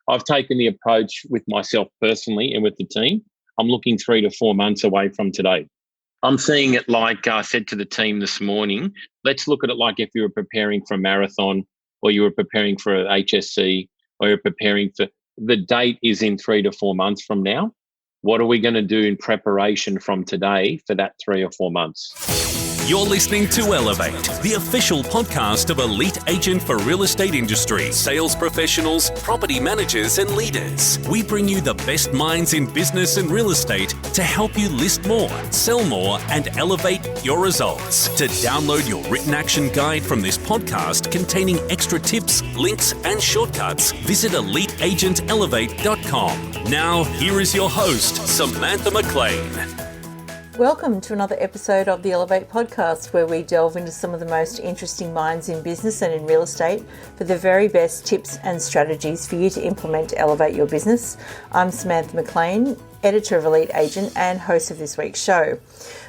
I've taken the approach with myself personally and with the team. I'm looking 3 to 4 months away from today. I'm seeing it like I said to the team this morning, let's look at it like if you were preparing for a marathon or you were preparing for an HSC or you're preparing for, the date is in 3 to 4 months from now. What are we going to do in preparation from today for that 3 or 4 months? You're listening to Elevate, the official podcast of Elite Agent for real estate industry, sales professionals, property managers, and leaders. We bring you the best minds in business and real estate to help you list more, sell more, and elevate your results. To download your written action guide from this podcast containing extra tips, links, and shortcuts, visit eliteagentelevate.com. Now, here is your host, Samantha McLean. Welcome to another episode of the Elevate podcast, where we delve into some of the most interesting minds in business and in real estate for the very best tips and strategies for you to implement to elevate your business. I'm Samantha McLean, editor of Elite Agent and host of this week's show.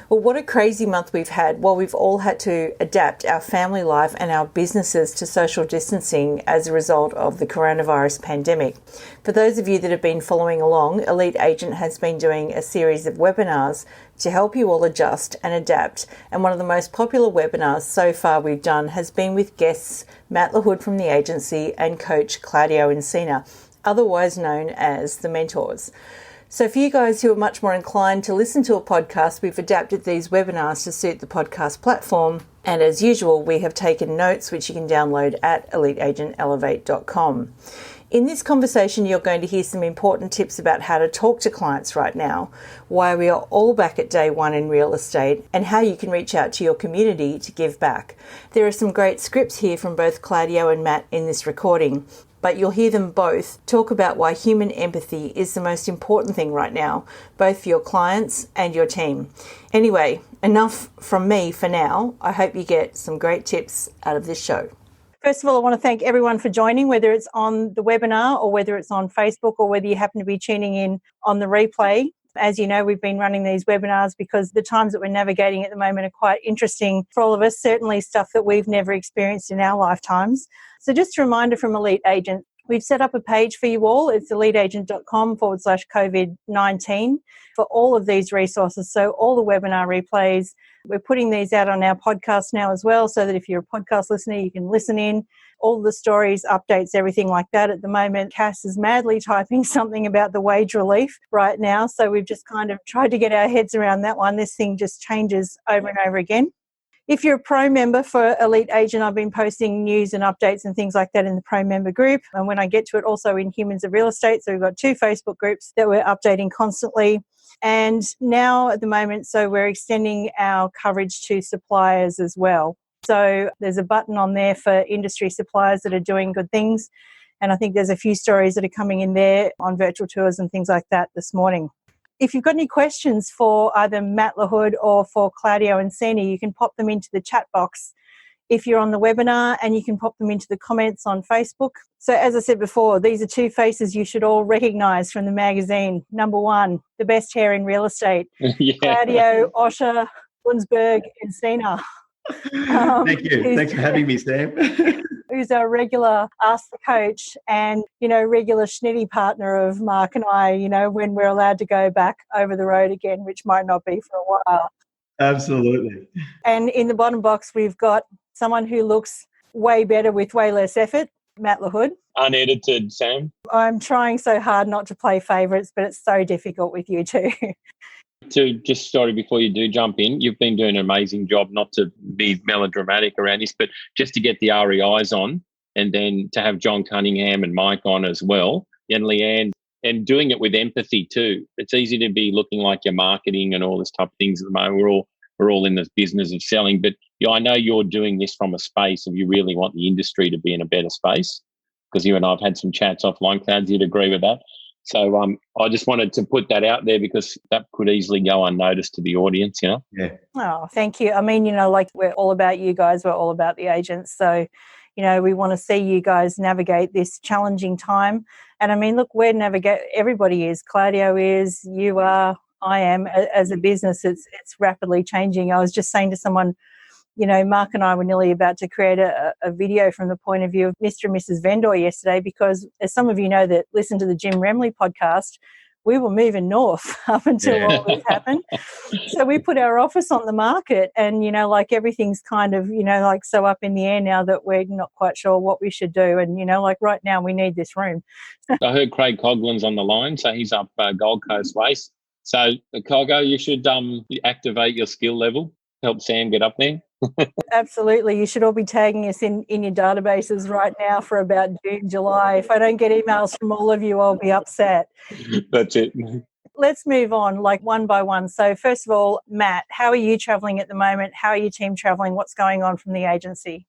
Well, what a crazy month we've had. Well, we've all had to adapt our family life and our businesses to social distancing as a result of the coronavirus pandemic. For those of you that have been following along, Elite Agent has been doing a series of webinars to help you all adjust and adapt. And one of the most popular webinars so far we've done has been with guests Matt LaHood from the agency and coach Claudio Encina, otherwise known as the Mentors. So for you guys who are much more inclined to listen to a podcast, we've adapted these webinars to suit the podcast platform. And as usual, we have taken notes which you can download at eliteagentelevate.com. In this conversation, you're going to hear some important tips about how to talk to clients right now, why we are all back at day one in real estate, and how you can reach out to your community to give back. There are some great scripts here from both Claudio and Matt in this recording, but you'll hear them both talk about why human empathy is the most important thing right now, both for your clients and your team. Anyway, enough from me for now. I hope you get some great tips out of this show. First of all, I want to thank everyone for joining, whether it's on the webinar or whether it's on Facebook or whether you happen to be tuning in on the replay. As you know, we've been running these webinars because the times that we're navigating at the moment are quite interesting for all of us, certainly stuff that we've never experienced in our lifetimes. So just a reminder from Elite Agent, we've set up a page for you all. It's eliteagent.com/COVID-19 for all of these resources. So all the webinar replays, we're putting these out on our podcast now as well, so that if you're a podcast listener, you can listen in. All the stories, updates, everything like that. At the moment, Cass is madly typing something about the wage relief right now. So we've just kind of tried to get our heads around that one. This thing just changes over and over again. If you're a pro member for Elite Agent, I've been posting news and updates and things like that in the pro member group. And when I get to it, also in Humans of Real Estate. So we've got 2 Facebook groups that we're updating constantly. And now at the moment, so we're extending our coverage to suppliers as well. So there's a button on there for industry suppliers that are doing good things. And I think there's a few stories that are coming in there on virtual tours and things like that this morning. If you've got any questions for either Matt LaHood or for Claudio Encina, you can pop them into the chat box if you're on the webinar, and you can pop them into the comments on Facebook. So as I said before, these are 2 faces you should all recognise from the magazine. Number 1, the best hair in real estate, yeah. Claudio Osher Lunsberg Encina. Thank you. Thanks for having me, Sam. Who's our regular Ask the Coach and, regular schnitty partner of Mark and I, when we're allowed to go back over the road again, which might not be for a while. Absolutely. And in the bottom box, we've got someone who looks way better with way less effort, Matt LaHood. Unedited, Sam. I'm trying so hard not to play favourites, but it's so difficult with you two. Sorry, before you do jump in, you've been doing an amazing job, not to be melodramatic around this, but just to get the REIs on, and then to have John Cunningham and Mike on as well, and Leanne, and doing it with empathy too. It's easy to be looking like you're marketing and all this type of things at the moment. We're all in this business of selling, but I know you're doing this from a space of you really want the industry to be in a better space, because you and I have had some chats offline. Clouds, you'd agree with that? So I just wanted to put that out there because that could easily go unnoticed to the audience, Yeah. Oh, thank you. I mean, like we're all about you guys. We're all about the agents. So, we want to see you guys navigate this challenging time. And I mean, look, everybody is. Claudio is, you are, I am. As a business, it's rapidly changing. I was just saying to someone Mark and I were nearly about to create a video from the point of view of Mr. and Mrs. Vendor yesterday, because as some of you know that listen to the Jim Remley podcast, we were moving north up until all this happened. So we put our office on the market, and, everything's kind of, so up in the air now that we're not quite sure what we should do. And, right now we need this room. I heard Craig Coglin's on the line, so he's up Gold Coast Waste. So, Coggo, you should activate your skill level, help Sam get up there. Absolutely. You should all be tagging us in your databases right now for about June, July. If I don't get emails from all of you, I'll be upset. That's it. Let's move on, one by one. So first of all, Matt, how are you travelling at the moment? How are your team travelling? What's going on from the agency?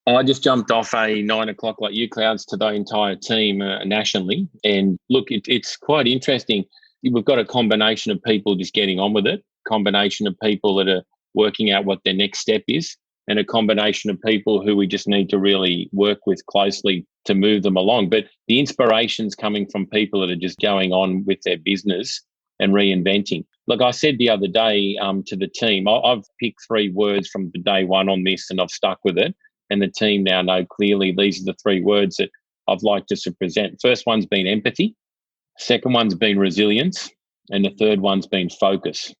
I just jumped off a 9 o'clock like you, Clouds, to the entire team nationally. And look, it's quite interesting. We've got a combination of people just getting on with it, combination of people that are working out what their next step is, and a combination of people who we just need to really work with closely to move them along. But the inspiration's coming from people that are just going on with their business and reinventing. Like I said the other day to the team, I've picked 3 words from the day one on this, and I've stuck with it. And the team now know clearly these are the 3 words that I've liked to present. First one's been empathy. Second one's been resilience. And the third one's been focus.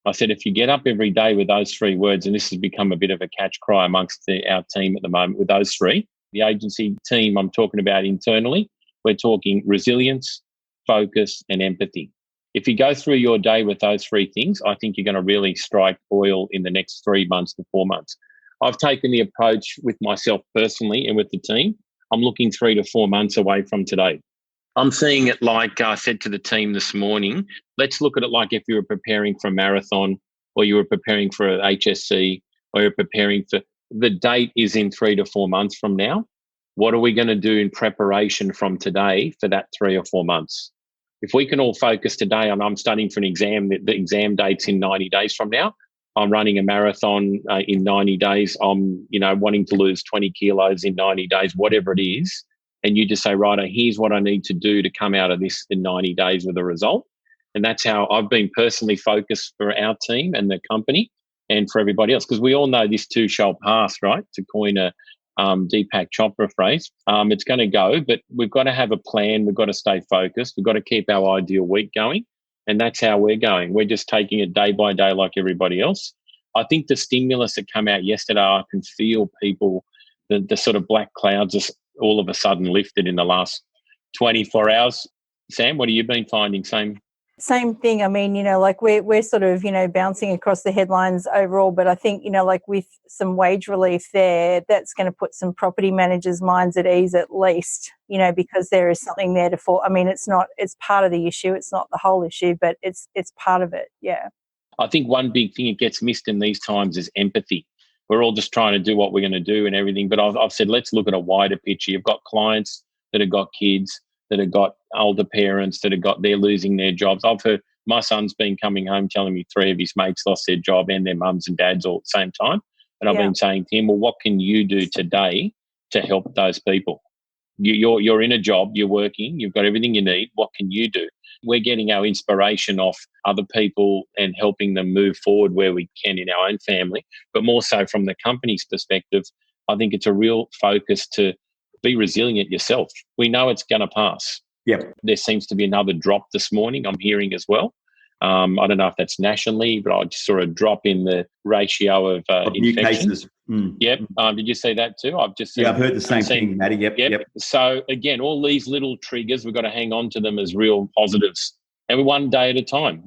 I said, if you get up every day with those 3 words, and this has become a bit of a catch cry amongst our team at the moment with those 3, the agency team I'm talking about internally, we're talking resilience, focus, and empathy. If you go through your day with those 3 things, I think you're going to really strike oil in the next 3 months to 4 months. I've taken the approach with myself personally and with the team. I'm looking 3 to 4 months away from today. I'm seeing it like I said to the team this morning, let's look at it like if you were preparing for a marathon, or you were preparing for an HSC, or you're preparing for, the date is in 3 to 4 months from now. What are we going to do in preparation from today for that 3 or 4 months? If we can all focus today on, I'm studying for an exam, the exam date's in 90 days from now. I'm running a marathon in 90 days. I'm, wanting to lose 20 kilos in 90 days, whatever it is. And you just say, right, here's what I need to do to come out of this in 90 days with a result. And that's how I've been personally focused for our team and the company and for everybody else, because we all know this too shall pass, right? To coin a Deepak Chopra phrase. It's going to go, but we've got to have a plan. We've got to stay focused. We've got to keep our ideal week going. And that's how we're going. We're just taking it day by day like everybody else. I think the stimulus that came out yesterday, I can feel people, the sort of black clouds just all of a sudden lifted in the last 24 hours. Sam, what have you been finding? Same thing. I mean, we're sort of, bouncing across the headlines overall, but I think, with some wage relief there, that's going to put some property managers' minds at ease at least, because there is something there to fall. I mean, it's part of the issue. It's not the whole issue, but it's part of it. Yeah. I think one big thing that gets missed in these times is empathy. We're all just trying to do what we're going to do and everything. But I've said, let's look at a wider picture. You've got clients that have got kids, that have got older parents, they're losing their jobs. I've heard my son's been coming home telling me 3 of his mates lost their job and their mums and dads all at the same time. And I've been saying to him, well, what can you do today to help those people? You're in a job, you're working, you've got everything you need. What can you do? We're getting our inspiration off other people and helping them move forward where we can in our own family, but more so from the company's perspective. I think it's a real focus to be resilient yourself. We know it's going to pass. Yep. There seems to be another drop this morning, I'm hearing as well. I don't know if that's nationally, but I just saw a drop in the ratio of new cases. Yep. Did you see that too? I've heard the same thing, Matty. Yep. So again, all these little triggers, we've got to hang on to them as real positives, and one day at a time.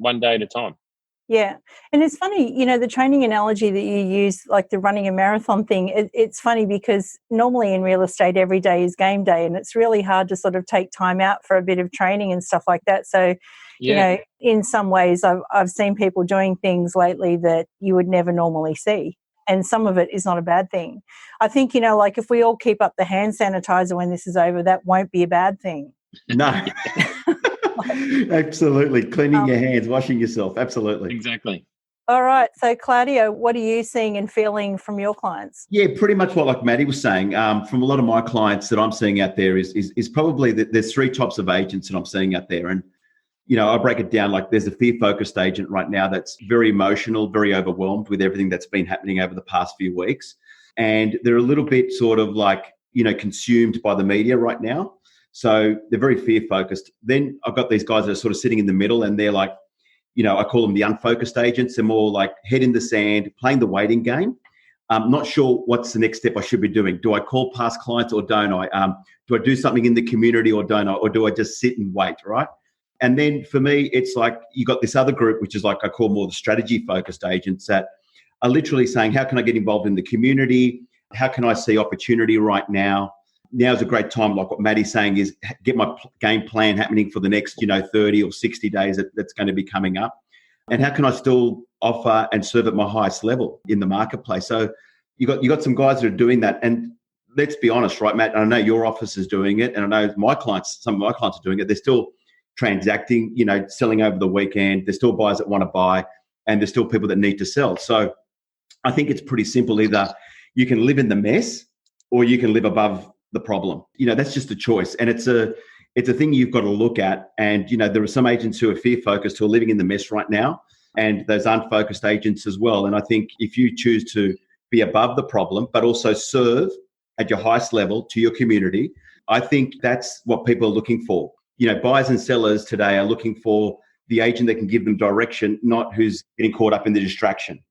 Yeah. And it's funny, the training analogy that you use, like the running a marathon thing, it's funny because normally in real estate, every day is game day, and it's really hard to sort of take time out for a bit of training and stuff like that. So, in some ways, I've seen people doing things lately that you would never normally see. And some of it is not a bad thing. I think, like if we all keep up the hand sanitizer when this is over, that won't be a bad thing. No. Absolutely. Cleaning your hands, washing yourself. Absolutely. Exactly. All right. So, Claudio, what are you seeing and feeling from your clients? Yeah, pretty much what like Matty was saying. From a lot of my clients that I'm seeing out there is probably that there's 3 types of agents that I'm seeing out there. And, I break it down like there's a fear-focused agent right now that's very emotional, very overwhelmed with everything that's been happening over the past few weeks. And they're a little bit sort of like, consumed by the media right now. So they're very fear-focused. Then I've got these guys that are sort of sitting in the middle, and they're like, I call them the unfocused agents. They're more like head in the sand, playing the waiting game. I'm not sure what's the next step I should be doing. Do I call past clients or don't I? Do I do something in the community or don't I? Or do I just sit and wait, right? And then for me, it's like you got this other group, which is like I call more the strategy-focused agents that are literally saying, how can I get involved in the community? How can I see opportunity right now? Now's a great time, like what Maddie's saying, is get my game plan happening for the next, 30 or 60 days that's going to be coming up. And how can I still offer and serve at my highest level in the marketplace? So you got some guys that are doing that. And let's be honest, right, Matt? I know your office is doing it, and I know some of my clients are doing it. They're still transacting, selling over the weekend. There's still buyers that want to buy, and there's still people that need to sell. So I think it's pretty simple. Either you can live in the mess or you can live above the problem. That's just a choice. And it's a thing you've got to look at. And, there are some agents who are fear-focused who are living in the mess right now, and those unfocused agents as well. And I think if you choose to be above the problem, but also serve at your highest level to your community, I think that's what people are looking for. Buyers and sellers today are looking for the agent that can give them direction, not who's getting caught up in the distraction.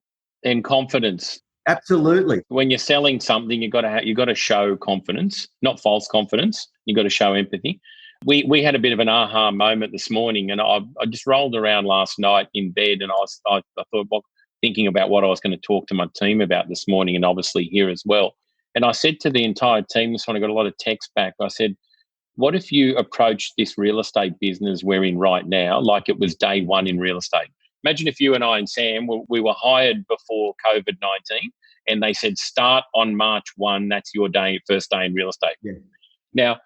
And confidence. Absolutely. When you're selling something, you got to show confidence, not false confidence. You got to show empathy. We had a bit of an aha moment this morning, and I just rolled around last night in bed, and I thought, thinking about what I was going to talk to my team about this morning, and obviously here as well. And I said to the entire team this morning, I got a lot of text back. I said, what if you approach this real estate business we're in right now like it was day one in real estate? Imagine if you and I and Sam, we were hired before COVID-19, and they said, start on March 1, that's your first day in real estate. Yeah. Now,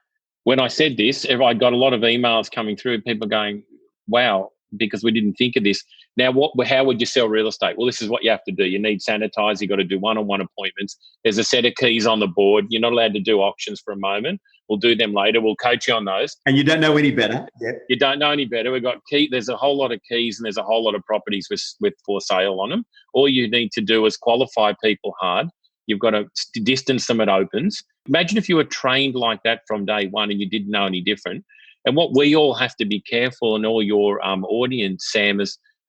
when I said this, I got a lot of emails coming through, people going, wow, because we didn't think of this. Now, how would you sell real estate? Well, this is what you have to do. You need sanitize. You got to do one-on-one appointments. There's a set of keys on the board. You're not allowed to do auctions for a moment. We'll do them later. We'll coach you on those. And you don't know any better. Yep. You don't know any better. We've got there's a whole lot of keys, and there's a whole lot of properties with for sale on them. All you need to do is qualify people hard. You've got to distance them at opens. Imagine if you were trained like that from day one and you didn't know any different. And what we all have to be careful, and all your audience, Sam,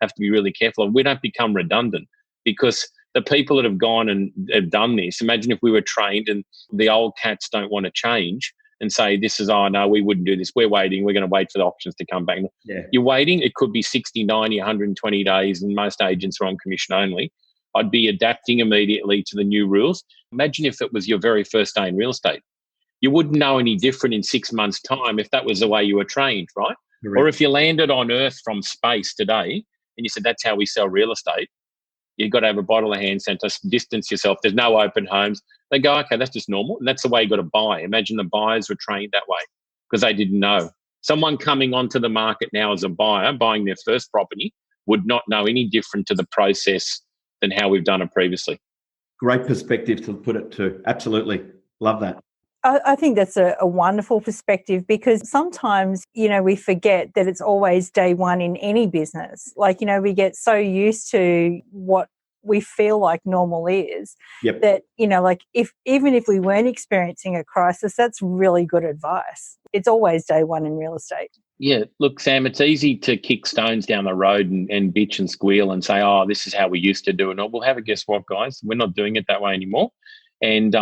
have to be really careful of, we don't become redundant, because the people that have gone and have done this, imagine if we were trained and the old cats don't want to change and say, this is, oh, no, we wouldn't do this. We're waiting. We're going to wait for the options to come back. Yeah. You're waiting. It could be 60, 90, 120 days, and most agents are on commission only. I'd be adapting immediately to the new rules. Imagine if it was your very first day in real estate. You wouldn't know any different in 6 months' time if that was the way you were trained, right? Correct. Or if you landed on Earth from space today and you said, that's how we sell real estate, you've got to have a bottle of hand sanitizer, distance yourself. There's no open homes. They go, okay, that's just normal. And that's the way you got to buy. Imagine the buyers were trained that way because they didn't know. Someone coming onto the market now as a buyer, buying their first property, would not know any different to the process than how we've done it previously. Great perspective to put it to. Absolutely. Love that. I think that's a wonderful perspective, because sometimes, we forget that it's always day one in any business. Like, we get so used to what we feel like normal is, yep, that, even if we weren't experiencing a crisis, that's really good advice. It's always day one in real estate. Yeah. Look, Sam, it's easy to kick stones down the road and bitch and squeal and say, oh, this is how we used to do it. Well, have a guess what, guys? We're not doing it that way anymore. And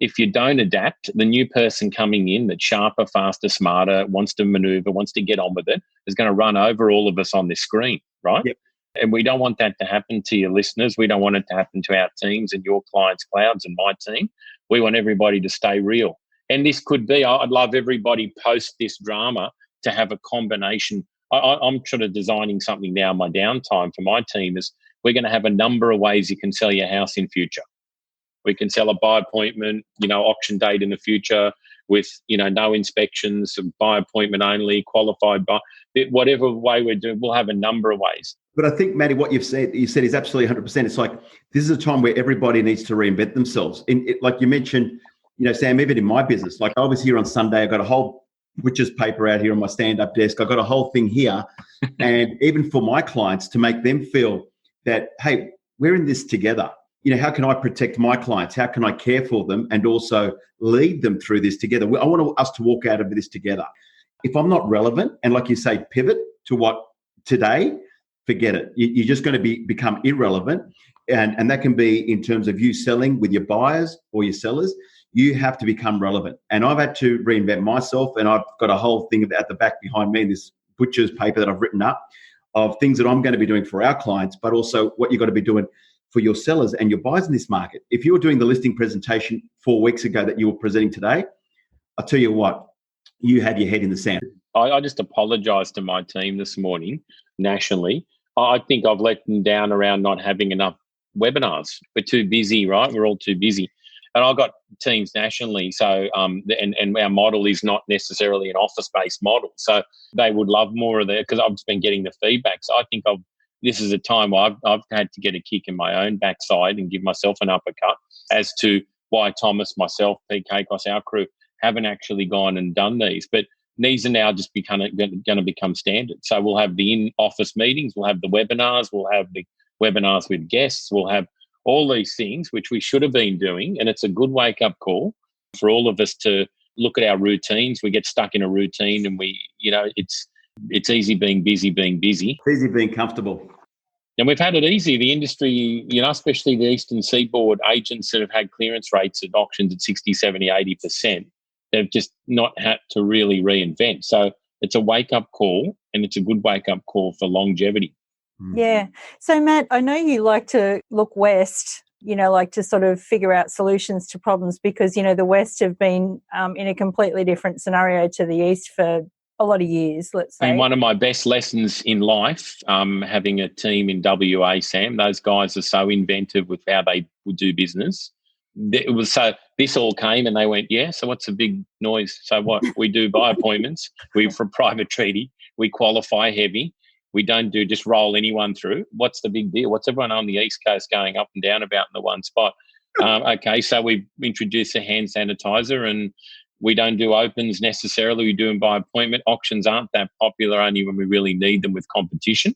if you don't adapt, the new person coming in that's sharper, faster, smarter, wants to maneuver, wants to get on with it, is going to run over all of us on this screen, right? Yep. And we don't want that to happen to your listeners. We don't want it to happen to our teams and your clients' clouds and my team. We want everybody to stay real. And this could be, I'd love everybody post this drama to have a combination. I'm sort of designing something now in my downtime for my team is we're going to have a number of ways you can sell your house in future. We can sell a buy appointment, auction date in the future with, no inspections, buy appointment only, qualified buy, whatever way we're doing, we'll have a number of ways. But I think, Matty, what you said is absolutely 100%. It's like, this is a time where everybody needs to reinvent themselves. Like you mentioned, Sam, even in my business, like I was here on Sunday, I got a whole butcher's paper out here on my stand-up desk. I've got a whole thing here. And even for my clients, to make them feel that, hey, we're in this together. How can I protect my clients? How can I care for them and also lead them through this together? I want us to walk out of this together. If I'm not relevant and, like you say, pivot to what today, forget it. You're just going to become irrelevant. And that can be in terms of you selling with your buyers or your sellers. You have to become relevant. And I've had to reinvent myself. And I've got a whole thing at the back behind me, this butcher's paper that I've written up of things that I'm going to be doing for our clients, but also what you've got to be doing for your sellers and your buyers in this market. If you were doing the listing presentation 4 weeks ago that you were presenting today, I'll tell you what, you had your head in the sand. I just apologised to my team this morning nationally. I think I've let them down around not having enough webinars. We're too busy, right? We're all too busy. And I've got teams nationally, so and our model is not necessarily an office-based model. So they would love more of that because I've just been getting the feedback. So I think this is a time where I've had to get a kick in my own backside and give myself an uppercut as to why Thomas, myself, PK, our crew haven't actually gone and done these. But these are now just going to become standard. So we'll have the in-office meetings, we'll have the webinars, we'll have the webinars with guests, we'll have all these things, which we should have been doing. And it's a good wake-up call for all of us to look at our routines. We get stuck in a routine and it's easy being busy. It's easy being comfortable. And we've had it easy. The industry, especially the Eastern Seaboard agents that have had clearance rates at auctions at 60, 70, 80%, they've just not had to really reinvent. So it's a wake-up call, and it's a good wake-up call for longevity. Yeah. So, Matt, I know you like to look west, like to sort of figure out solutions to problems because, the West have been in a completely different scenario to the East for a lot of years, let's say. And one of my best lessons in life, having a team in WA, Sam, those guys are so inventive with how they would do business. It was so this all came and they went, yeah, so what's the big noise? So what? We do by appointments. We for private treaty. We qualify heavy. We don't just roll anyone through. What's the big deal? What's everyone on the East Coast going up and down about in the one spot? Okay, so we introduce a hand sanitizer and we don't do opens necessarily. We do them by appointment. Auctions aren't that popular only when we really need them with competition,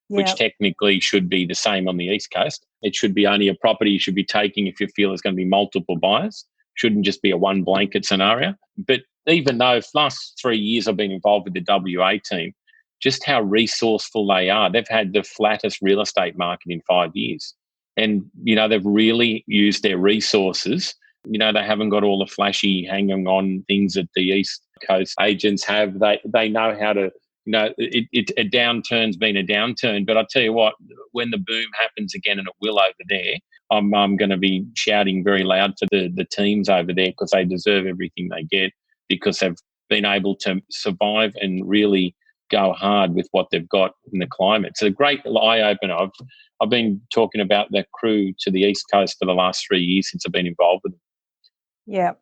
which technically should be the same on the East Coast. It should be only a property you should be taking if you feel there's going to be multiple buyers. Shouldn't just be a one blanket scenario. But even though last 3 years I've been involved with the WA team, just how resourceful they are. They've had the flattest real estate market in 5 years. And, they've really used their resources. They haven't got all the flashy hanging on things that the East Coast agents have. They know how to, a downturn's been a downturn. But I tell you what, when the boom happens again, and it will over there, I'm going to be shouting very loud for the teams over there because they deserve everything they get because they've been able to survive and really go hard with what they've got in the climate. It's a great eye-opener. I've been talking about the crew to the East Coast for the last 3 years since I've been involved with them. Yeah.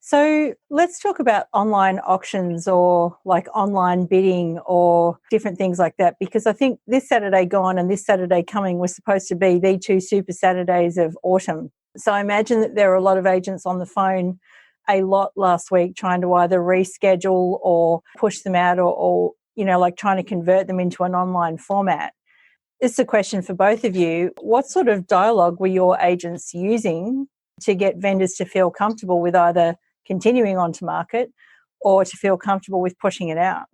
So let's talk about online auctions or like online bidding or different things like that, because I think this Saturday gone and this Saturday coming was supposed to be the 2 super Saturdays of autumn. So I imagine that there are a lot of agents on the phone a lot last week trying to either reschedule or push them out or like trying to convert them into an online format. This is a question for both of you. What sort of dialogue were your agents using to get vendors to feel comfortable with either continuing on to market or to feel comfortable with pushing it out?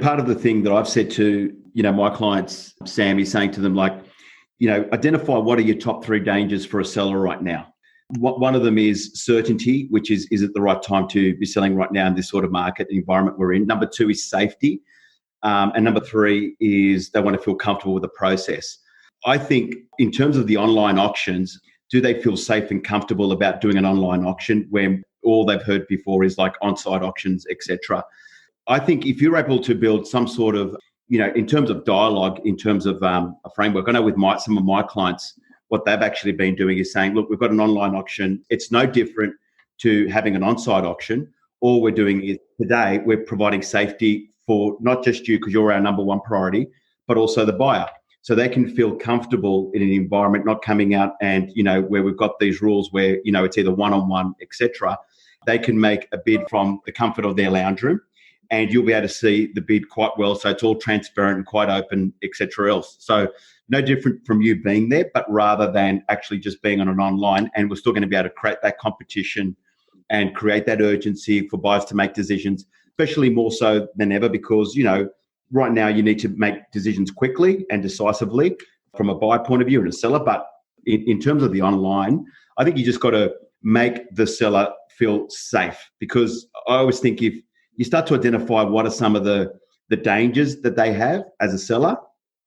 Part of the thing that I've said to, my clients, Sam, is saying to them, identify what are your top 3 dangers for a seller right now. One of them is certainty, which is it the right time to be selling right now in this sort of market environment we're in? Number 2 is safety. And number 3 is they want to feel comfortable with the process. I think in terms of the online auctions, do they feel safe and comfortable about doing an online auction when all they've heard before is like on-site auctions, etc.? I think if you're able to build some sort of, in terms of dialogue, in terms of a framework, I know with some of my clients, what they've actually been doing is saying, look, we've got an online auction. It's no different to having an on-site auction. All we're doing is today, we're providing safety for not just you because you're our number one priority, but also the buyer. So they can feel comfortable in an environment, not coming out and, where we've got these rules where, it's either one-on-one, etc. They can make a bid from the comfort of their lounge room. and you'll be able to see the bid quite well. So it's all transparent and quite open, etc. else. So no different from you being there, but rather than actually just being on an online, and we're still going to be able to create that competition and create that urgency for buyers to make decisions, especially more so than ever because, right now you need to make decisions quickly and decisively from a buyer point of view and a seller. But in terms of the online, I think you just got to make the seller feel safe, because I always think if you start to identify what are some of the dangers that they have as a seller,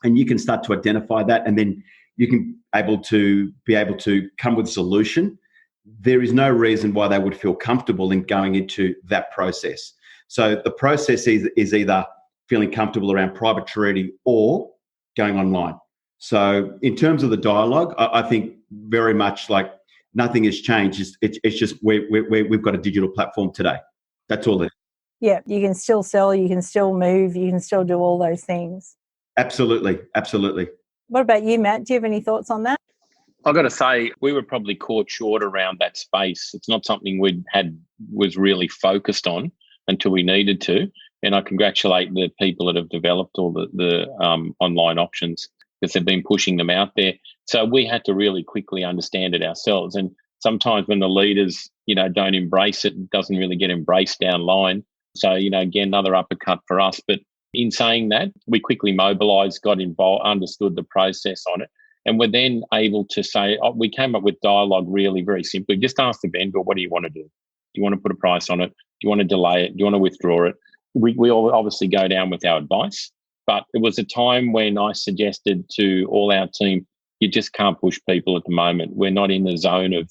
and you can start to identify that, and then you can be able to come with a solution, there is no reason why they would feel comfortable in going into that process. So the process is either feeling comfortable around private treaty or going online. So in terms of the dialogue, I think very much like nothing has changed. It's just we've got a digital platform today. That's all it is. Yeah, you can still sell, you can still move, you can still do all those things. Absolutely. What about you, Matt? Do you have any thoughts on that? I've got to say, we were probably caught short around that space. It's not something was really focused on until we needed to. And I congratulate the people that have developed all the online options, because they've been pushing them out there. So we had to really quickly understand it ourselves. And sometimes when the leaders, don't embrace it, it doesn't really get embraced down line. So, again, another uppercut for us. But in saying that, we quickly mobilised, got involved, understood the process on it. And we're then able to say, we came up with dialogue really very simply. Just ask the vendor, what do you want to do? Do you want to put a price on it? Do you want to delay it? Do you want to withdraw it? We all obviously go down with our advice. But it was a time when I suggested to all our team, you just can't push people at the moment. We're not in the zone of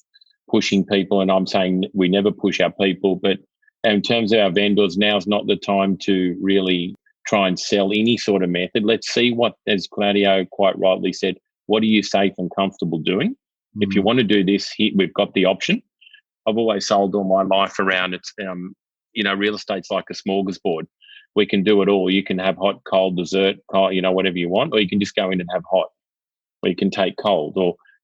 pushing people. And I'm saying we never push our people. But in terms of our vendors, now's not the time to really try and sell any sort of method. Let's see what, as Claudio quite rightly said, what are you safe and comfortable doing? Mm-hmm. If you want to do this, we've got the option. I've always sold all my life around it's, real estate's like a smorgasbord. We can do it all. You can have hot, cold, dessert, whatever you want, or you can just go in and have hot, or you can take cold.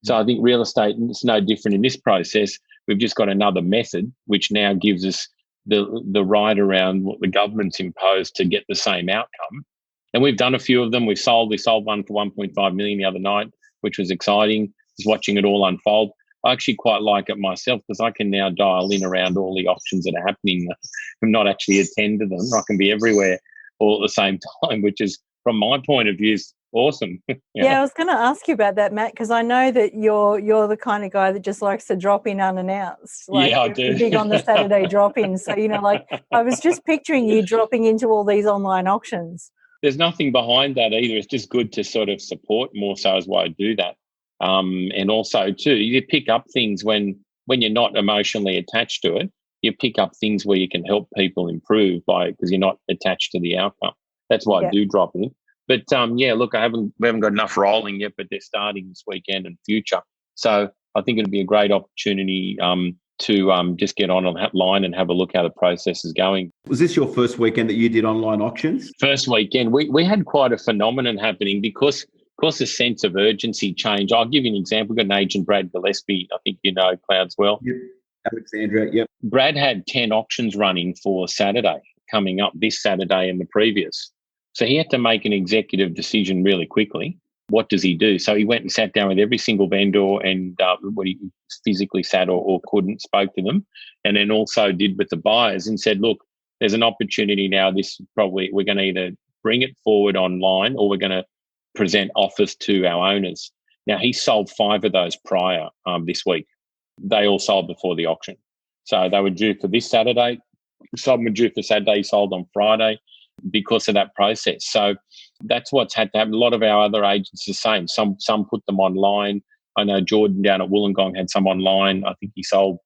So I think real estate, it's no different in this process. We've just got another method, which now gives us the right around what the government's imposed to get the same outcome. And we've done a few of them. We sold one for 1.5 million the other night, which was exciting. Just watching it all unfold. I actually quite like it myself because I can now dial in around all the options that are happening and not actually attend to them. I can be everywhere all at the same time, which is, from my point of view, is awesome. Yeah, I was going to ask you about that, Matt, because I know that you're the kind of guy that just likes to drop in unannounced. Yeah, I do. You're big on the Saturday drop-in. So, I was just picturing you dropping into all these online auctions. There's nothing behind that either. It's just good to sort of support more so is why I do that. And also, too, you pick up things when you're not emotionally attached to it. You pick up things where you can help people improve because you're not attached to the outcome. That's why I do drop in. But, look, we haven't got enough rolling yet, but they're starting this weekend and future. So I think it'll be a great opportunity to just get online and have a look how the process is going. Was this your first weekend that you did online auctions? First weekend. We had quite a phenomenon happening because the sense of urgency changed. I'll give you an example. We've got an agent, Brad Gillespie. I think you know Clouds well. Yep. Alexandra, yep. Brad had 10 auctions running for Saturday, coming up this Saturday and the previous. So he had to make an executive decision really quickly. What does he do? So he went and sat down with every single vendor and what he physically sat or couldn't, spoke to them, and then also did with the buyers and said, look, there's an opportunity now. We're going to either bring it forward online or we're going to present offers to our owners. Now, he sold 5 of those prior this week. They all sold before the auction. So they were due for this Saturday. Some were due for Saturday, sold on Friday because of that process. So that's what's had to happen. A lot of our other agents are the same. Some put them online. I know Jordan down at Wollongong had some online. I think he sold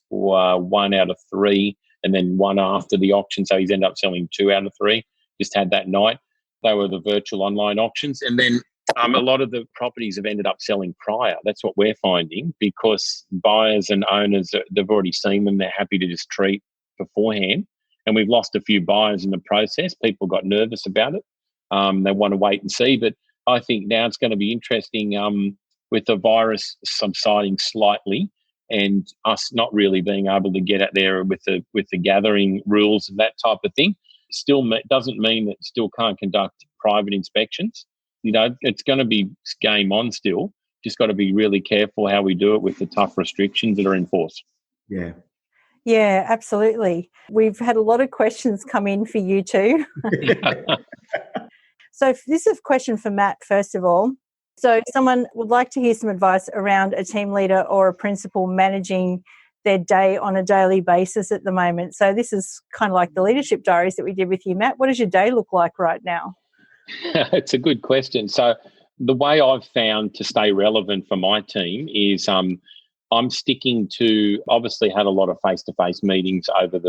1 out of 3 and then 1 after the auction. So he's ended up selling 2 out of 3. Just had that night. They were the virtual online auctions. And then a lot of the properties have ended up selling prior. That's what we're finding because buyers and owners, they've already seen them. They're happy to just treat beforehand. And we've lost a few buyers in the process. People got nervous about it. They want to wait and see. But I think now it's going to be interesting with the virus subsiding slightly and us not really being able to get out there with the gathering rules and that type of thing. still doesn't mean that it still can't conduct private inspections. It's going to be game on still. Just got to be really careful how we do it with the tough restrictions that are enforced. Yeah. Yeah, absolutely. We've had a lot of questions come in for you too. So this is a question for Matt, first of all. So someone would like to hear some advice around a team leader or a principal managing their day on a daily basis at the moment. So this is kind of like the leadership diaries that we did with you, Matt. What does your day look like right now? It's a good question. So the way I've found to stay relevant for my team is I'm sticking to, obviously had a lot of face-to-face meetings over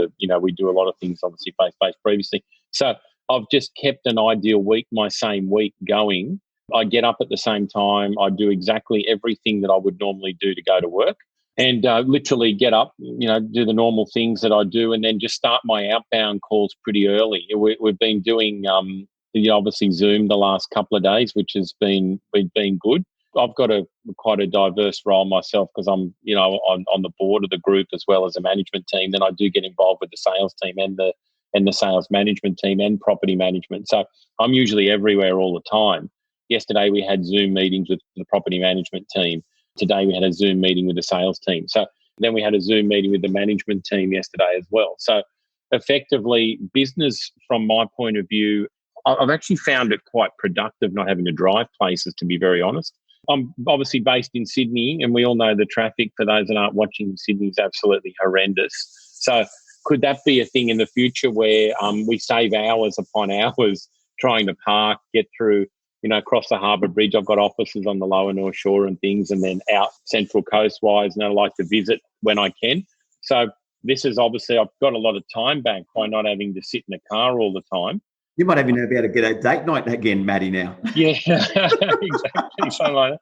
we do a lot of things obviously face-to-face previously. So I've just kept an ideal week, my same week going. I get up at the same time. I do exactly everything that I would normally do to go to work, and literally get up, do the normal things that I do, and then just start my outbound calls pretty early. We've been doing obviously Zoom the last couple of days, which has been good. I've got quite a diverse role myself because I'm on the board of the group as well as a management team. Then I do get involved with the sales team and the sales management team and property management. So I'm usually everywhere all the time. Yesterday we had Zoom meetings with the property management team. Today we had a Zoom meeting with the sales team. So then we had a Zoom meeting with the management team yesterday as well. So effectively, business from my point of view, I've actually found it quite productive not having to drive places, to be very honest. I'm obviously based in Sydney, and we all know the traffic, for those that aren't watching in Sydney, is absolutely horrendous. So could that be a thing in the future where we save hours upon hours trying to park, get through, across the Harbour Bridge? I've got offices on the lower North Shore and things, and then out Central Coast-wise, and I like to visit when I can. So this is obviously, I've got a lot of time back by not having to sit in the car all the time. You might even be able to get a date night again, Maddie, now. Yeah, exactly, something like that.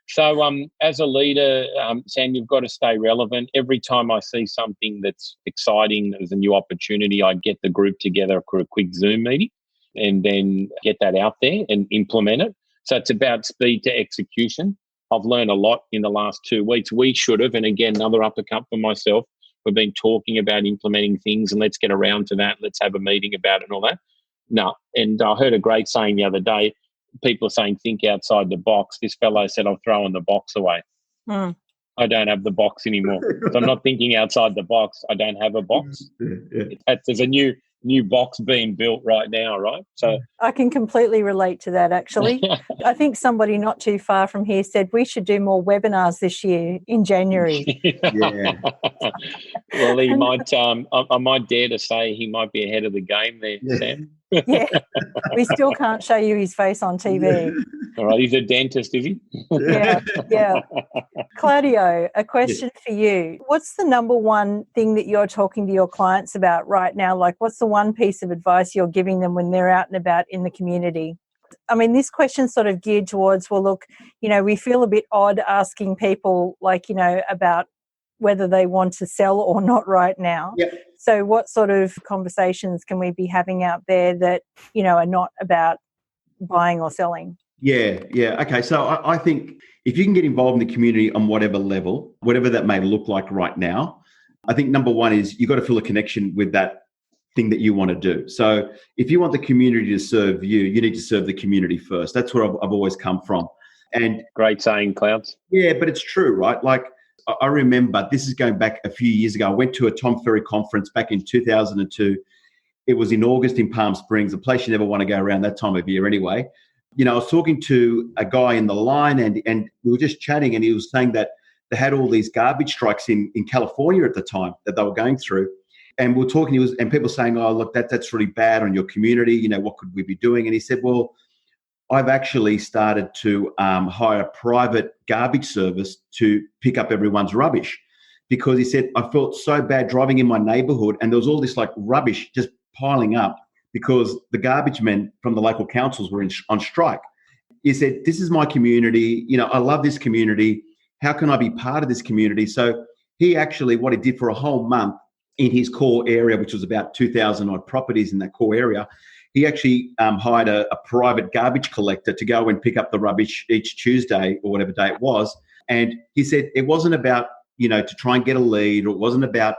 So as a leader, Sam, you've got to stay relevant. Every time I see something that's exciting, there's a new opportunity, I get the group together for a quick Zoom meeting and then get that out there and implement it. So it's about speed to execution. I've learned a lot in the last 2 weeks. We should have, and again, another uppercut for myself, we've been talking about implementing things, and let's get around to that. Let's have a meeting about it and all that. No, and I heard a great saying the other day. People are saying, think outside the box. This fellow said, I'm throwing the box away. I don't have the box anymore. So I'm not thinking outside the box. I don't have a box. There's a new box being built right now, right? So I can completely relate to that, actually. I think somebody not too far from here said we should do more webinars this year in January. Yeah. Well, he might. I might dare to say he might be ahead of the game there, Sam. Yeah, we still can't show you his face on TV. All right, he's a dentist, is he? Yeah. Claudio, a question for you. What's the number one thing that you're talking to your clients about right now? Like, what's the one piece of advice you're giving them when they're out and about in the community? I mean, this question's sort of geared towards, well, look, we feel a bit odd asking people, like, about whether they want to sell or not right now. Yep. So what sort of conversations can we be having out there that, are not about buying or selling? Yeah. Okay, so I think if you can get involved in the community on whatever level, whatever that may look like right now, I think number one is you've got to feel a connection with that thing that you want to do. So if you want the community to serve you, you need to serve the community first. That's where I've always come from. And great saying, Clouds. Yeah, but it's true, right? Like, I remember, this is going back a few years ago, I went to a Tom Ferry conference back in 2002. It was in August in Palm Springs, a place you never want to go around that time of year anyway. I was talking to a guy in the line and we were just chatting, and he was saying that they had all these garbage strikes in California at the time that they were going through. And we were talking, and people saying, oh, look, that's really bad on your community. What could we be doing? And he said, well, I've actually started to hire a private garbage service to pick up everyone's rubbish, because he said, I felt so bad driving in my neighborhood and there was all this like rubbish just piling up because the garbage men from the local councils were on strike. He said, this is my community. I love this community. How can I be part of this community? So he actually, what he did for a whole month in his core area, which was about 2,000 odd properties in that core area, he actually hired a private garbage collector to go and pick up the rubbish each Tuesday or whatever day it was. And he said it wasn't about, to try and get a lead, or it wasn't about,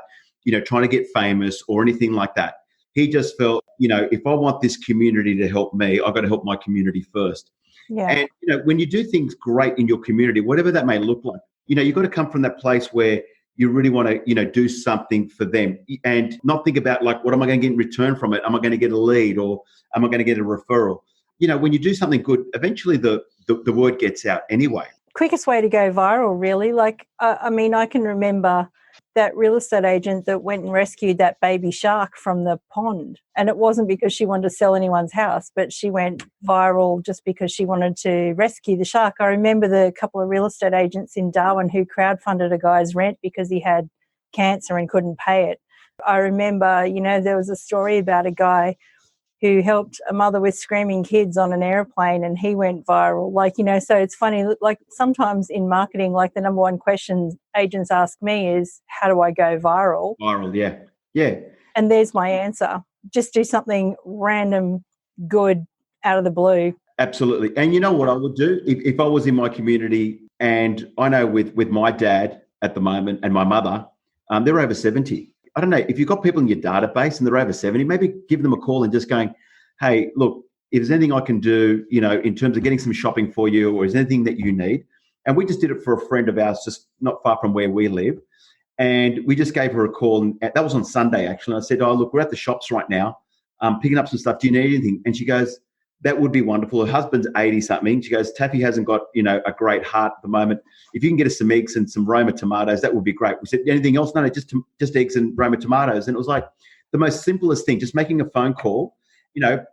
trying to get famous or anything like that. He just felt, if I want this community to help me, I've got to help my community first. Yeah. And, when you do things great in your community, whatever that may look like, you've got to come from that place where you really want to, do something for them and not think about like, what am I going to get in return from it? Am I going to get a lead or am I going to get a referral? When you do something good, eventually the word gets out anyway. Quickest way to go viral, really. I can remember that real estate agent that went and rescued that baby shark from the pond. And it wasn't because she wanted to sell anyone's house, but she went viral just because she wanted to rescue the shark. I remember the couple of real estate agents in Darwin who crowdfunded a guy's rent because he had cancer and couldn't pay it. I remember, there was a story about a guy who helped a mother with screaming kids on an airplane and he went viral. So it's funny, like sometimes in marketing, like the number one question agents ask me is, how do I go viral? Viral, yeah. Yeah. And there's my answer. Just do something random, good, out of the blue. Absolutely. And you know what I would do? If I was in my community, and I know with my dad at the moment and my mother, they're over 70. I don't know, if you've got people in your database and they're over 70, maybe give them a call and just going, hey, look, if there's anything I can do, in terms of getting some shopping for you, or is there anything that you need? And we just did it for a friend of ours just not far from where we live. And we just gave her a call. And that was on Sunday, actually. And I said, oh, look, we're at the shops right now, picking up some stuff. Do you need anything? And she goes, that would be wonderful. Her husband's 80-something. She goes, Taffy hasn't got, a great heart at the moment. If you can get us some eggs and some Roma tomatoes, that would be great. We said, anything else? No, just eggs and Roma tomatoes. And it was like the most simplest thing, just making a phone call,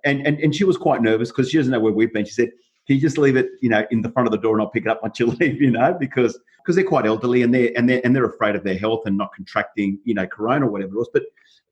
and she was quite nervous because she doesn't know where we've been. She said, can you just leave it, in the front of the door and I'll pick it up once you leave, because they're quite elderly and they're afraid of their health and not contracting, corona or whatever else. But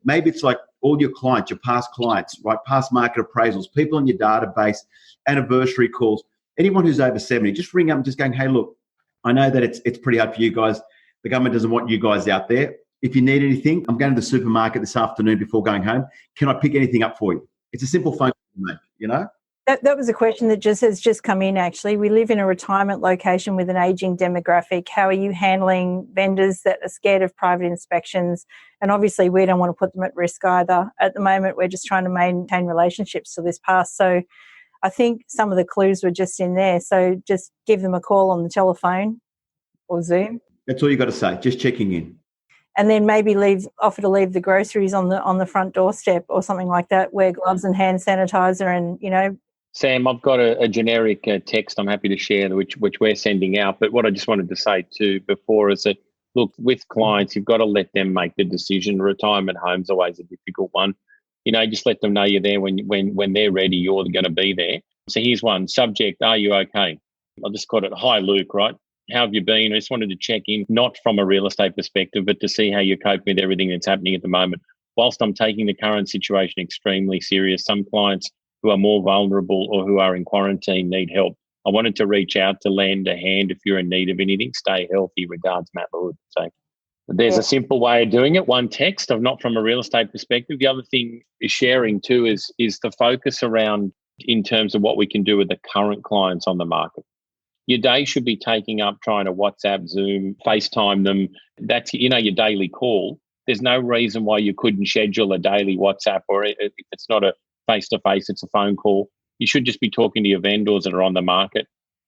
maybe it's like all your clients, your past clients, right? Past market appraisals, people in your database, anniversary calls, anyone who's over 70, just ring up and just going, hey, look, I know that it's pretty hard for you guys. The government doesn't want you guys out there. If you need anything, I'm going to the supermarket this afternoon before going home. Can I pick anything up for you? It's a simple phone call, mate, That was a question that has just come in, actually. We live in a retirement location with an ageing demographic. How are you handling vendors that are scared of private inspections? And obviously, we don't want to put them at risk either. At the moment, we're just trying to maintain relationships to this pass. So I think some of the clues were just in there. So just give them a call on the telephone or Zoom. That's all you got to say, just checking in. And then maybe offer to leave the groceries on the front doorstep or something like that. Wear gloves and hand sanitizer and, Sam, I've got a generic text I'm happy to share, which we're sending out. But what I just wanted to say too before is that, look, with clients, you've got to let them make the decision. Retirement home's always a difficult one. Just let them know you're there when they're ready. You're going to be there. So here's one subject: are you okay? I just got it. Hi, Luke. Right? How have you been? I just wanted to check in, not from a real estate perspective, but to see how you're coping with everything that's happening at the moment. Whilst I'm taking the current situation extremely serious, some clients who are more vulnerable or who are in quarantine need help. I wanted to reach out to lend a hand if you're in need of anything. Stay healthy. Regards, Matt Lord. So there's a simple way of doing it. One text of not from a real estate perspective. The other thing is sharing too is the focus around in terms of what we can do with the current clients on the market. Your day should be taking up trying to WhatsApp, Zoom, FaceTime them. That's, your daily call. There's no reason why you couldn't schedule a daily WhatsApp, or if it's not a face-to-face, it's a phone call. You should just be talking to your vendors that are on the market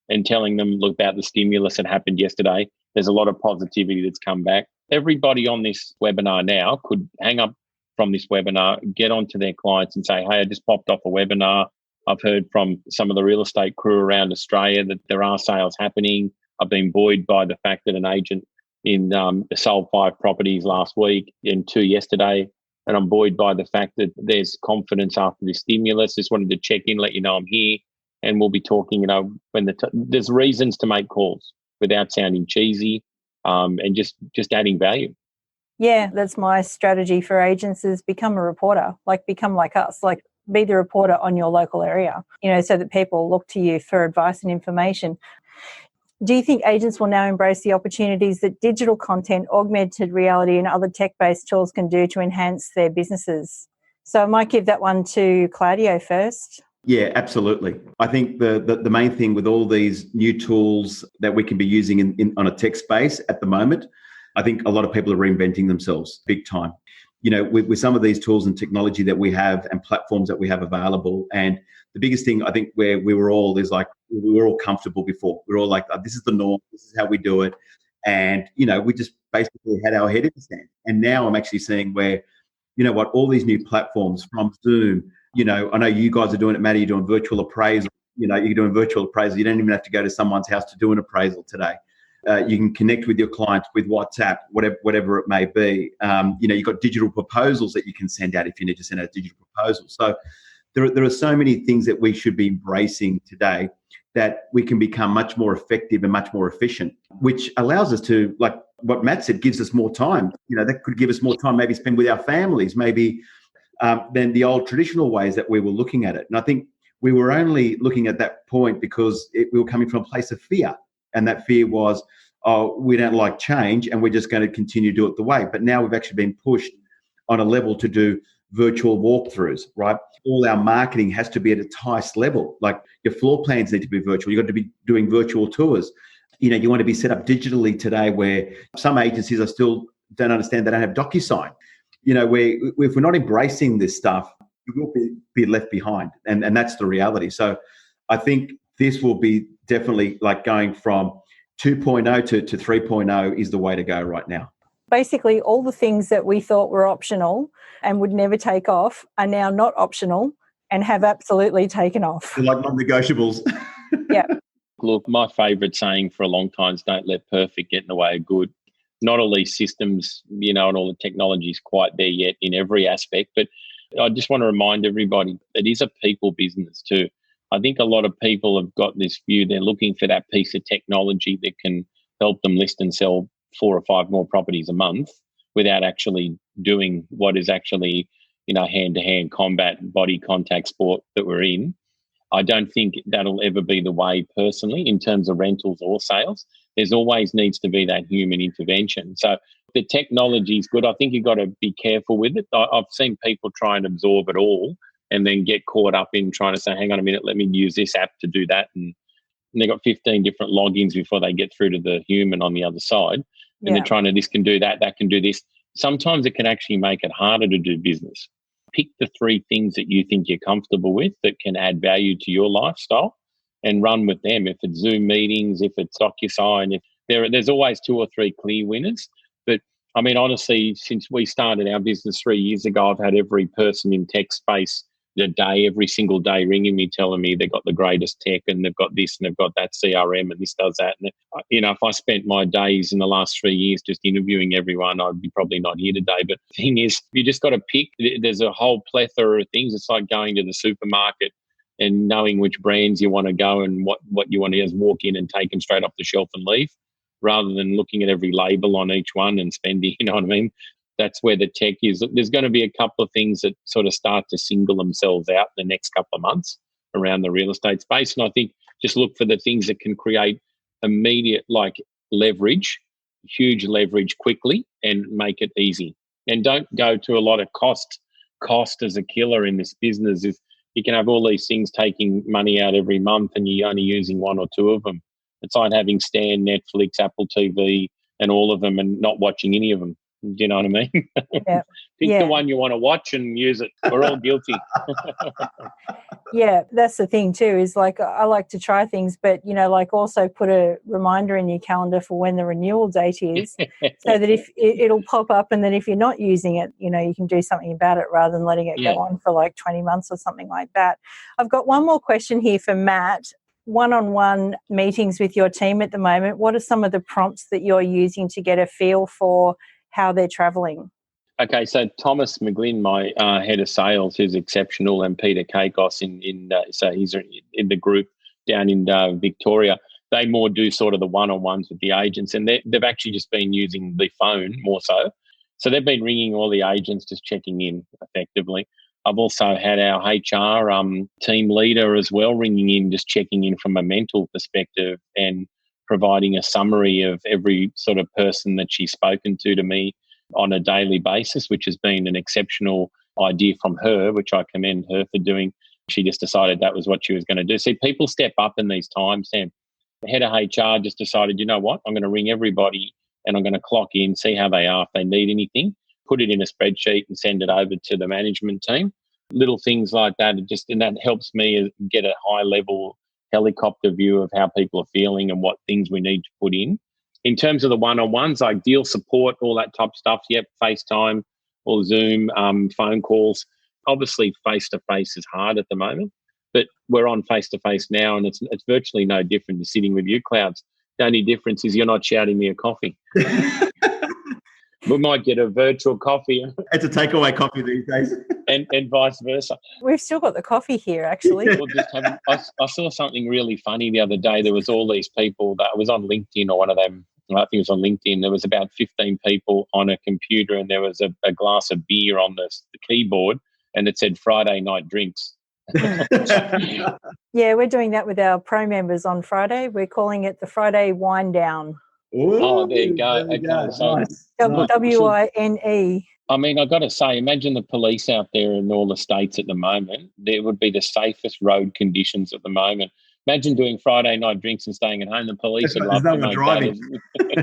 and telling them, look, about the stimulus that happened yesterday. There's a lot of positivity that's come back. Everybody on this webinar now could hang up from this webinar, get onto their clients and say, hey, I just popped off a webinar. I've heard from some of the real estate crew around Australia that there are sales happening. I've been buoyed by the fact that an agent sold 5 properties last week and 2 yesterday. And I'm buoyed by the fact that there's confidence after this stimulus. Just wanted to check in, let you know I'm here. And we'll be talking, when there's reasons to make calls without sounding cheesy, and just adding value. Yeah, that's my strategy for agents is become a reporter, become like us, be the reporter on your local area, so that people look to you for advice and information. Do you think agents will now embrace the opportunities that digital content, augmented reality and other tech-based tools can do to enhance their businesses? So I might give that one to Claudio first. Yeah, absolutely. I think the main thing with all these new tools that we can be using on a tech space at the moment, I think a lot of people are reinventing themselves big time. with some of these tools and technology that we have and platforms that we have available. And the biggest thing I think where we were all is like, we were all comfortable before. We were all like, this is the norm. This is how we do it. And, we just basically had our head in the sand. And now I'm actually seeing where, all these new platforms from Zoom, I know you guys are doing it, Maddie, you're doing virtual appraisal. You're doing virtual appraisal. You don't even have to go to someone's house to do an appraisal today. You can connect with your clients with WhatsApp, whatever it may be. You've got digital proposals that you can send out if you need to send out digital proposals. So there are so many things that we should be embracing today that we can become much more effective and much more efficient, which allows us to, like what Matt said, gives us more time. That could give us more time, maybe spend with our families, maybe than the old traditional ways that we were looking at it. And I think we were only looking at that point because we were coming from a place of fear. And that fear was, we don't like change and we're just going to continue to do it the way. But now we've actually been pushed on a level to do virtual walkthroughs, right? All our marketing has to be at its highest level. Like your floor plans need to be virtual. You've got to be doing virtual tours. You want to be set up digitally today, where some agencies are still don't understand they don't have DocuSign. Where if we're not embracing this stuff, we will be left behind. And that's the reality. So I think this will be definitely like going from 2.0 to 3.0 is the way to go right now. Basically, all the things that we thought were optional and would never take off are now not optional and have absolutely taken off. They're like non-negotiables. Yeah. Look, my favourite saying for a long time is don't let perfect get in the way of good. Not all these systems, and all the technology is quite there yet in every aspect. But I just want to remind everybody, it is a people business too. I think a lot of people have got this view, they're looking for that piece of technology that can help them list and sell 4 or 5 more properties a month without actually doing what is actually, hand-to-hand combat, body contact sport that we're in. I don't think that'll ever be the way personally in terms of rentals or sales. There's always needs to be that human intervention. So the technology is good. I think you've got to be careful with it. I've seen people try and absorb it all and then get caught up in trying to say, hang on a minute, let me use this app to do that. And they've got 15 different logins before they get through to the human on the other side. And they're trying to, this can do that, that can do this. Sometimes it can actually make it harder to do business. Pick the 3 things that you think you're comfortable with that can add value to your lifestyle and run with them. If it's Zoom meetings, if it's DocuSign, there's always 2 or 3 clear winners. But I mean, honestly, since we started our business 3 years ago, I've had every person in tech space every single day ringing me, telling me they've got the greatest tech and they've got this and they've got that CRM and this does that. And, if I spent my days in the last 3 years just interviewing everyone, I'd be probably not here today. But the thing is, you just got to pick. There's a whole plethora of things. It's like going to the supermarket and knowing which brands you want to go and what you want to just walk in and take them straight off the shelf and leave, rather than looking at every label on each one and spending, you know what I mean? That's where the tech is. There's going to be a couple of things that sort of start to single themselves out in the next couple of months around the real estate space. And I think just look for the things that can create immediate leverage, huge leverage quickly and make it easy. And don't go to a lot of cost. Cost is a killer in this business. Is you can have all these things taking money out every month and you're only using 1 or 2 of them. It's like having Stan, Netflix, Apple TV and all of them and not watching any of them. Do you know what I mean? Yeah. Pick the one you want to watch and use it. We're all guilty. Yeah, that's the thing too, is I like to try things, but, also put a reminder in your calendar for when the renewal date is so that if it'll pop up and then if you're not using it, you can do something about it rather than letting it go on for 20 months or something like that. I've got one more question here for Matt. One-on-one meetings with your team at the moment, what are some of the prompts that you're using to get a feel for how they're travelling? Okay, so Thomas McGlynn, my head of sales, who's exceptional, and Peter Kakos so he's in the group down in Victoria. They more do sort of the one-on-ones with the agents, and they've actually just been using the phone more so. So they've been ringing all the agents, just checking in effectively. I've also had our HR team leader as well ringing in, just checking in from a mental perspective and providing a summary of every sort of person that she's spoken to me on a daily basis, which has been an exceptional idea from her, which I commend her for doing. She just decided that was what she was going to do. See, people step up in these times, Sam. The head of HR just decided, you know what, I'm going to ring everybody and I'm going to clock in, see how they are, if they need anything, put it in a spreadsheet and send it over to the management team. Little things like that, and that helps me get a high level helicopter view of how people are feeling and what things we need to put in. In terms of the one-on-ones, like deal support, all that type of stuff, yep, FaceTime or Zoom, phone calls. Obviously, face-to-face is hard at the moment, but we're on face-to-face now, and it's virtually no different to sitting with you, Clouds. The only difference is you're not shouting me a coffee. We might get a virtual coffee. It's a takeaway coffee these days. and vice versa. We've still got the coffee here, actually. I saw something really funny the other day. There was all these people that was on LinkedIn, or one of them, I think it was on LinkedIn. There was about 15 people on a computer, and there was a glass of beer on the keyboard, and it said Friday night drinks. Yeah, we're doing that with our pro members on Friday. We're calling it the Friday Wine Down. Ooh, oh, there you go. Okay, so nice. WINE. I mean, I've got to say, imagine the police out there in all the states at the moment. There would be the safest road conditions at the moment. Imagine doing Friday night drinks and staying at home. The police would love to make driving.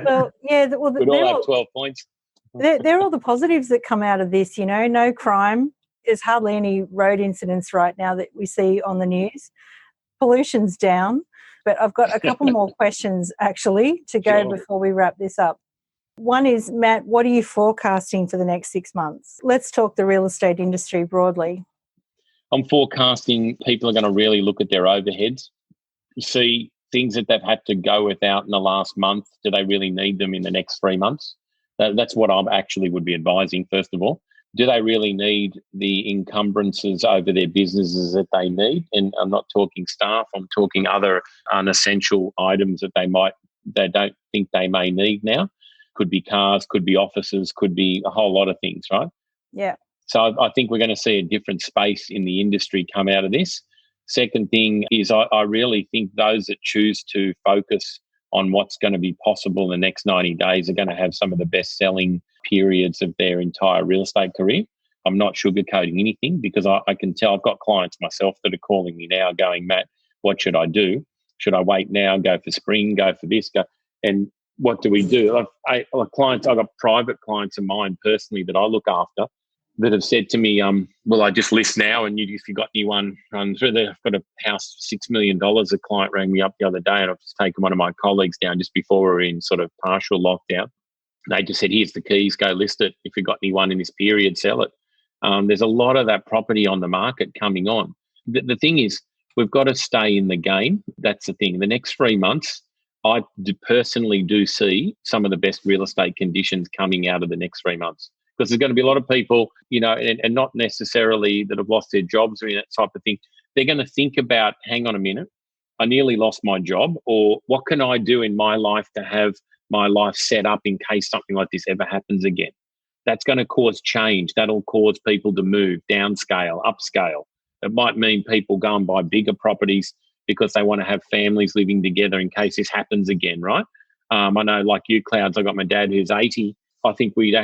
Well, yeah, we'd all have 12 points. They're all the positives that come out of this, no crime. There's hardly any road incidents right now that we see on the news. Pollution's down. But I've got a couple more questions, actually, to go before we wrap this up. One is, Matt, what are you forecasting for the next 6 months? Let's talk the real estate industry broadly. I'm forecasting people are going to really look at their overheads, see things that they've had to go without in the last month. Do they really need them in the next 3 months? That's what I actually would be advising, first of all. Do they really need the encumbrances over their businesses that they need? And I'm not talking staff, I'm talking other unessential items that they don't think they may need now. Could be cars, could be offices, could be a whole lot of things, right? Yeah. So I think we're going to see a different space in the industry come out of this. Second thing is I really think those that choose to focus on what's going to be possible in the next 90 days are going to have some of the best selling periods of their entire real estate career. I'm not sugarcoating anything, because I can tell. I've got clients myself that are calling me now going, Matt, what should I do? Should I wait now, go for spring, go for this, go? And what do we do? I've got private clients of mine personally that I look after that have said to me, will I just list now? And if you've got anyone run through there, I've got a house for $6 million. A client rang me up the other day, and I've just taken one of my colleagues down just before we were in sort of partial lockdown. They just said, here's the keys, go list it. If you've got anyone in this period, sell it. There's a lot of that property on the market coming on. The thing is, we've got to stay in the game. That's the thing. The next 3 months, I personally do see some of the best real estate conditions coming out of the next 3 months. Because there's going to be a lot of people, and not necessarily that have lost their jobs or that type of thing. They're going to think about, hang on a minute, I nearly lost my job, or what can I do in my life to have my life set up in case something like this ever happens again? That's going to cause change. That'll cause people to move, downscale, upscale. It might mean people go and buy bigger properties because they want to have families living together in case this happens again, right? I know, like you, Clouds, I got my dad who's 80. I think we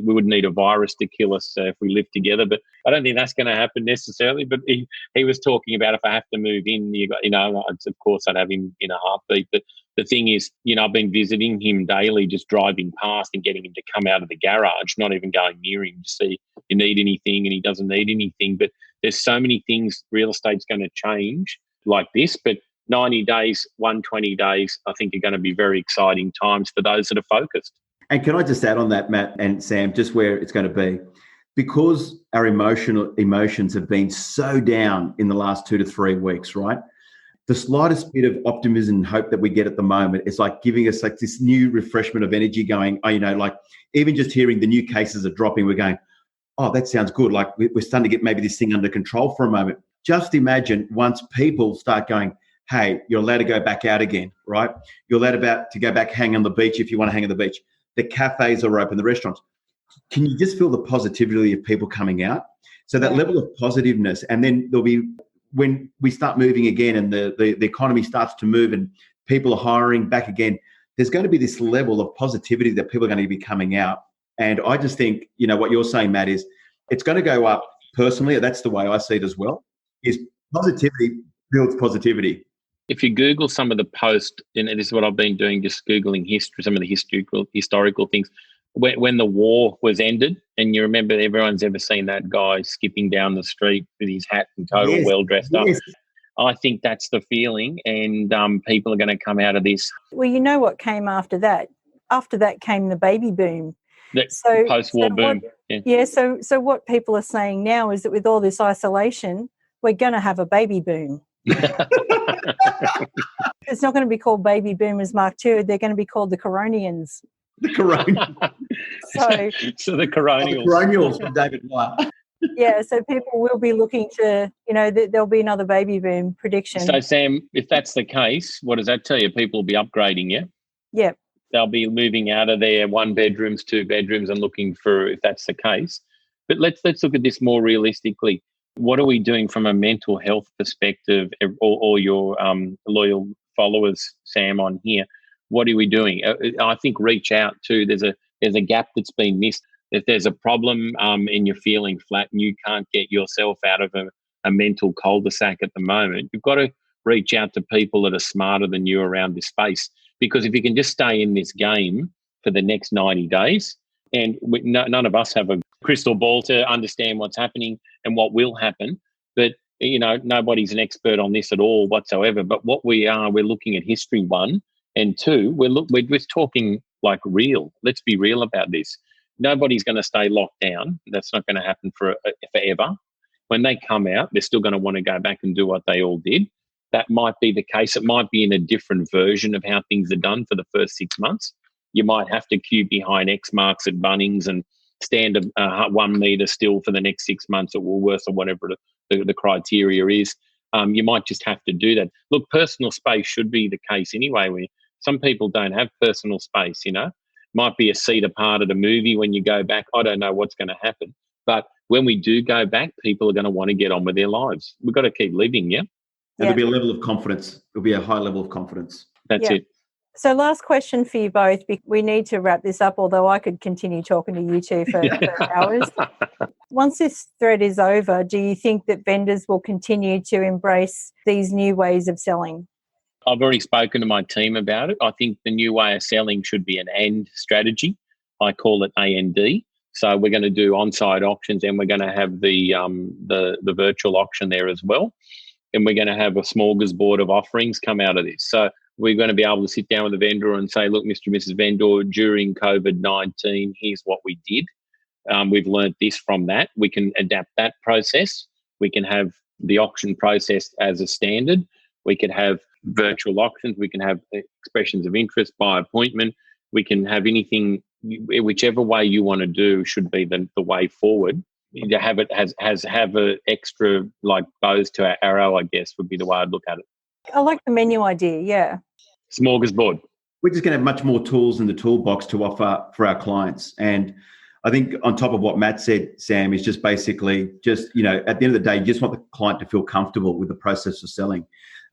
would need a virus to kill us if we lived together, but I don't think that's going to happen necessarily. But he was talking about, if I have to move in, of course I'd have him in a heartbeat. But the thing is, I've been visiting him daily, just driving past and getting him to come out of the garage, not even going near him to see if you need anything, and he doesn't need anything. But there's so many things real estate's going to change like this. But 90 days, 120 days, I think are going to be very exciting times for those that are focused. And can I just add on that, Matt and Sam, just where it's going to be? Because our emotions have been so down in the last 2 to 3 weeks, right? The slightest bit of optimism and hope that we get at the moment is like giving us like this new refreshment of energy going, like even just hearing the new cases are dropping, we're going, oh, that sounds good. Like we're starting to get maybe this thing under control for a moment. Just imagine once people start going, hey, you're allowed to go back out again, right? You're allowed to go back hang on the beach if you want to hang on the beach. The cafes are open, the restaurants. Can you just feel the positivity of people coming out? So that level of positiveness, and then there'll be, when we start moving again and the economy starts to move and people are hiring back again, there's going to be this level of positivity that people are going to be coming out. And I just think, what you're saying, Matt, is it's going to go up personally. That's the way I see it as well, is positivity builds positivity. If you Google some of the posts, and this is what I've been doing, just Googling history, some of the historical things, when the war was ended, and you remember everyone's ever seen that guy skipping down the street with his hat and coat, all well dressed up. I think that's the feeling, and people are going to come out of this. Well, you know what came after that? After that came the baby boom. The post-war boom. So what people are saying now is that with all this isolation, we're going to have a baby boom. It's not going to be called baby boomers Mark II. They're going to be called the Coronians. The Coronians. So the Coronials. The Coronials from David White. Yeah, so people will be looking to, there'll be another baby boom prediction. So, Sam, if that's the case, what does that tell you? People will be upgrading, yeah? Yeah. They'll be moving out of their 1 bedrooms, 2 bedrooms and looking for, if that's the case. But let's look at this more realistically. What are we doing from a mental health perspective, or your loyal followers, Sam, on here? What are we doing? I think reach out to, there's a gap that's been missed. If there's a problem and you're feeling flat and you can't get yourself out of a mental cul-de-sac at the moment, you've got to reach out to people that are smarter than you around this space. Because if you can just stay in this game for the next 90 days, and none of us have a crystal ball to understand what's happening and what will happen, but nobody's an expert on this at all whatsoever. But what we are, we're looking at history, 1, and 2, we're just talking like real. Let's be real about this. Nobody's going to stay locked down. That's not going to happen forever. When they come out, they're still going to want to go back and do what they all did. That might be the case. It might be in a different version of how things are done for the first 6 months. You might have to queue behind X marks at Bunnings and stand 1 metre still for the next 6 months at Woolworths or whatever the criteria is. You might just have to do that. Look, personal space should be the case anyway. Where some people don't have personal space, Might be a seat apart at a movie when you go back. I don't know what's going to happen. But when we do go back, people are going to want to get on with their lives. We've got to keep living, yeah? And there'll be a level of confidence. There'll be a high level of confidence. That's it. So last question for you both. We need to wrap this up, although I could continue talking to you two for hours. Once this thread is over, do you think that vendors will continue to embrace these new ways of selling? I've already spoken to my team about it. I think the new way of selling should be an AND strategy. I call it AND. So we're going to do on-site auctions, and we're going to have the virtual auction there as well. And we're going to have a smorgasbord of offerings come out of this. So we're going to be able to sit down with the vendor and say, look, Mr. and Mrs. Vendor, during COVID-19, here's what we did. We've learned this from that. We can adapt that process. We can have the auction process as a standard. We could have virtual auctions. We can have expressions of interest by appointment. We can have anything, whichever way you want to do should be the way forward. To have it have a extra like bows to our arrow, I guess, would be the way I'd look at it. I like the menu idea, yeah. Smorgasbord. We're just going to have much more tools in the toolbox to offer for our clients. And I think on top of what Matt said, Sam, is just basically at the end of the day, you just want the client to feel comfortable with the process of selling.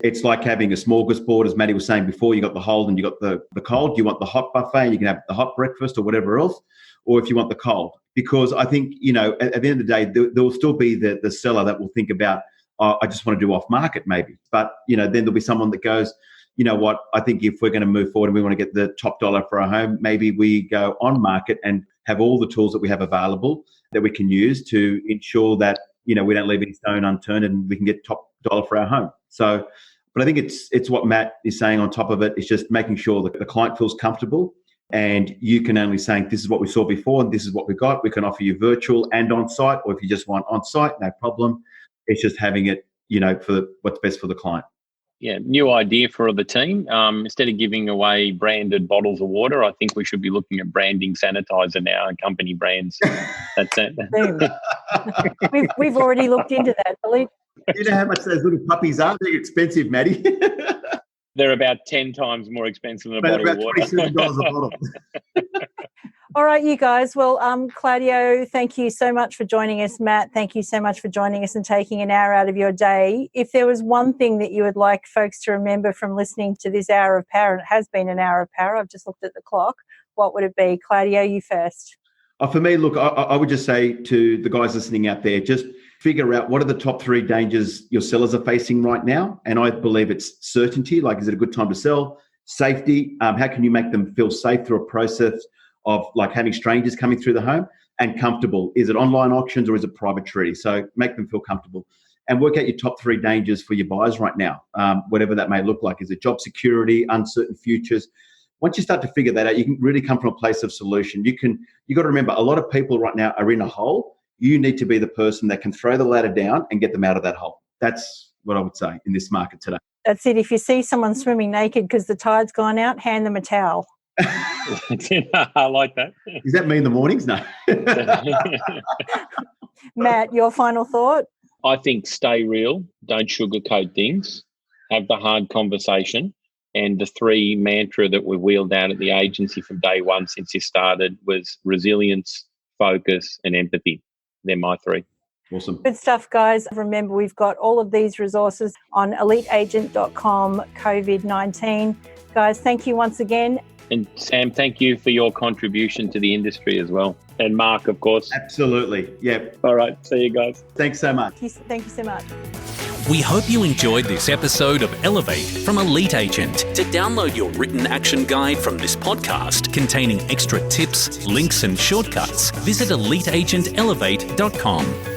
It's like having a smorgasbord, as Matty was saying before. You got the hold and you got the cold. You want the hot buffet and you can have the hot breakfast or whatever else, or if you want the cold. Because I think, at the end of the day, there will still be the seller that will think about, I just want to do off market maybe. But, then there'll be someone that goes, you know what, I think if we're going to move forward and we want to get the top dollar for our home, maybe we go on market and have all the tools that we have available that we can use to ensure that, we don't leave any stone unturned and we can get top dollar for our home. So, but I think it's what Matt is saying on top of it. It's just making sure that the client feels comfortable, and you can only say, this is what we saw before and this is what we got. We can offer you virtual and on-site, or if you just want on-site, no problem. It's just having it, for what's best for the client. Yeah, new idea for the team. Instead of giving away branded bottles of water, I think we should be looking at branding sanitizer now and company brands. That's it. We've already looked into that, Billy. You know how much those little puppies are? They're expensive, Matty. They're about 10 times more expensive than a bottle of water. $27 a bottle. All right, you guys. Well, Claudio, thank you so much for joining us. Matt, thank you so much for joining us and taking an hour out of your day. If there was one thing that you would like folks to remember from listening to this hour of power, and it has been an hour of power, I've just looked at the clock, what would it be? Claudio, you first. For me, look, I would just say to the guys listening out there, just figure out what are the top 3 dangers your sellers are facing right now. And I believe it's certainty, like is it a good time to sell? Safety, how can you make them feel safe through a process of like having strangers coming through the home, and comfortable. Is it online auctions or is it private treaty? So make them feel comfortable and work out your top 3 dangers for your buyers right now, whatever that may look like. Is it job security, uncertain futures? Once you start to figure that out, you can really come from a place of solution. You got to remember, a lot of people right now are in a hole. You need to be the person that can throw the ladder down and get them out of that hole. That's what I would say in this market today. That's it. If you see someone swimming naked because the tide's gone out, hand them a towel. I like that. Does that mean the mornings? No. Matt, your final thought? I think stay real, don't sugarcoat things, have the hard conversation. And the 3 mantra that we wheeled out at the agency from day one since you started was resilience, focus, and empathy. They're my 3. Awesome. Good stuff, guys. Remember, we've got all of these resources on eliteagent.com COVID-19. Guys, thank you once again. And Sam, thank you for your contribution to the industry as well. And Mark, of course. Absolutely. Yeah. All right. See you guys. Thanks so much. Thank you so much. We hope you enjoyed this episode of Elevate from Elite Agent. To download your written action guide from this podcast containing extra tips, links and shortcuts, visit eliteagentelevate.com.